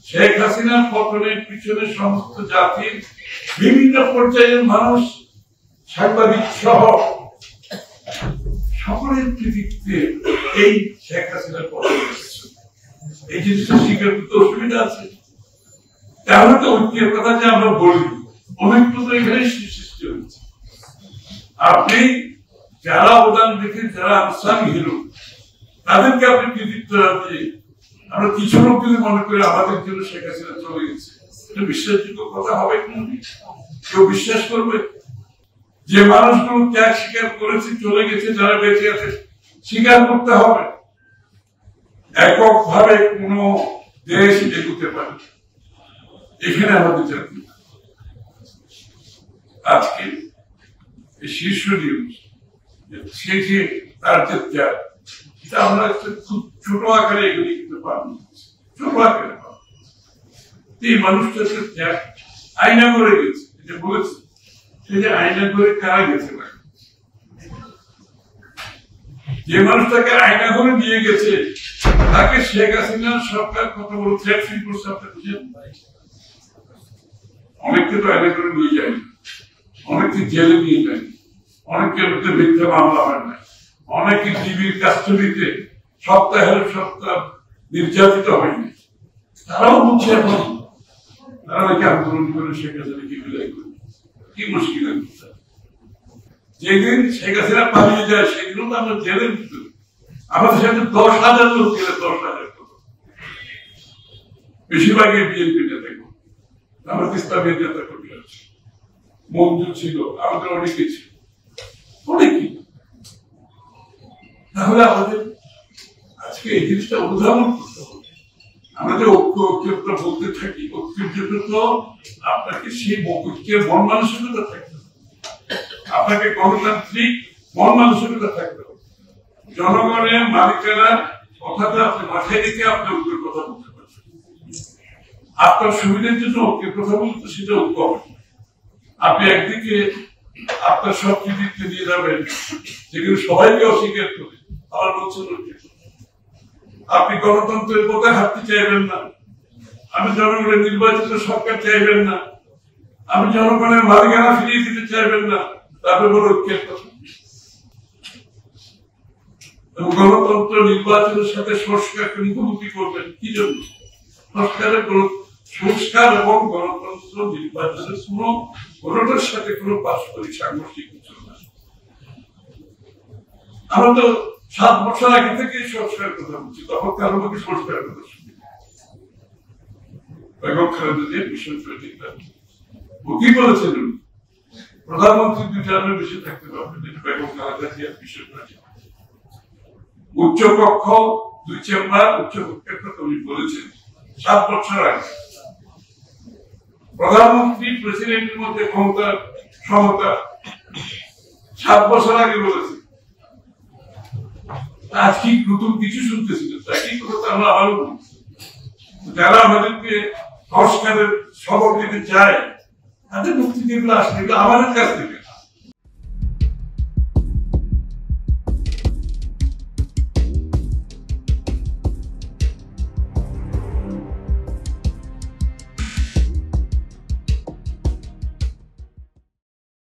শেখ হাসিনার পতনের পিছনে সমস্ত জাতির বিভিন্ন পর্যায়ের মানুষ, সাংবাদিক সহ সকলের কৃতিত্বে এই শেখ হাসিনার পতন হয়েছে। এই জিনিসটা স্বীকার করতে অসুবিধা আছে? তাহলে তো ঐক্যের কথা যে আমরা বলি, অনেক তো এখানে সৃষ্টি হয়েছে। আপনি যারা অবদান রেখে, যারা আনসারি হিরো, তাদেরকে আপনি কৃতিত্ব দিয়ে আমরা কিছু লোক যদি মনে করি আমাদের জন্য শেখ হাসিনা চলে গেছে, এটা বিশ্বাসযোগ্য কথা হবে? কেউ বিশ্বাস করবে? যে মানুষগুলো ত্যাগ স্বীকার করেছে, চলে গেছে, যারা বেঁচে আছে, স্বীকার করতে হবে। এককভাবে কোন দেশ এগোতে পারে, এখানে আমাদের জাতি আজকে শীর্ষ নিউজ সেই যে তার যে ত্যাগ, এটা আমরা খুব ছোট আকারে এগুলি করতে পারবো, ছোট আকারে পাবো। এই মানুষটার ত্যাগ আয়না করে গেছে, এটা বলেছে, সেই যে আয়না করে কারা গেছে না, যে মানুষটাকে আয়না করে নিয়ে গেছে তাকে শেখ হাসিনার সরকার কত বড় থ্রেট ফিল করছে আপনি বুঝেন? অনেককে তো আয়না করে নিয়ে যায়, অনেককে জেলে নিয়ে যায়, অনেকের মধ্যে মিথ্যা মামলা হয় না, অনেকে টিভির কাস্টডিতে সপ্তাহের সপ্তাহ নির্যাতিত হয়নি। তারাও বুঝছে এখন, তারা নাকি আন্দোলন করে শেখ হাসিনাকে বিদায় করে। কি মুশকিল! যেদিন শেখ হাসিনা পালিয়ে যায় সেদিনও তো আমরা জেলের ভিতরে, আমাদের সাথে 10,000 লোক গেলে 10,000 বেশিরভাগই বিএনপি নেতা, আমরা ইসলামের নেতা কর্মী আছে, মঞ্জু ছিল, আমাদের অনেকে ছিল, অনেকে। তাহলে আমাদের আজকে এই জিনিসটা উদাহরণ করতে হবে। আমাদের ঐক্য ঐক্যতা বলতে থাকি, ঐক্যের জন্য তো আপনাকে সেই ঐক্যের মন মানসিকতা থাকতে হবে, আপনাকে গণতান্ত্রিক মন মানসিকতা থাকতে হবে, জনগণের মালিকানার কথাটা আপনি মাথায় রেখে আপনি ঐক্যের কথা বলতে পারবেন। আপনার সুবিধার জন্য ঐক্যের কথা বলতে সেটা ঐক্য হবে। আপনি একদিকে আপনার সব কৃতিত্ব নিয়ে যাবেন, যেগুলো সবাইকে অস্বীকার করে, আমার বলছেন আপনি গণতন্ত্রের পথে হাঁটতে চাইবেন না, আমি জনগণের নির্বাচিত সরকার চাইবেন না, আমি জনগণের মালিকানা ফিরিয়ে দিতে চাইবেন না, তারপরে বড় ঐক্যের কথা। গণতন্ত্র নির্বাচনের সাথে সংস্কারকে মুখোমুখি করবেন কি জন্য? সংস্কার এবং গণতন্ত্র নির্বাচনের কোনটার সাথে কোন পারস্পরিক সাংঘর্ষিক কিছু না। আমরা তো 7 বছর আগে থেকে সংস্কার কথা বলছি, তখন কারো মুখে সংস্কারের কথা শুনি বেগম খালেদা জিয়া কি বলেছেন? প্রধানমন্ত্রী 2 টার্মের বেশি থাকতে পারবেন, বেগম খালেদা জিয়ার বিষয়। উচ্চ কক্ষ 2 চেম্বার, উচ্চ কক্ষের কথা উনি বলেছেন 7 বছর আগে। প্রধানমন্ত্রী প্রেসিডেন্টের মধ্যে ক্ষমতা সমতা 7 বছর আগে বলেছে। আজকে নতুন কিছু শুনতেছিল, একই কথা আমরা আবারও বলছি। যারা আমাদেরকে সংস্কারের সবক দিতে চায় তাদের মুক্তি যেগুলো আসলে আমাদের কাছ থেকে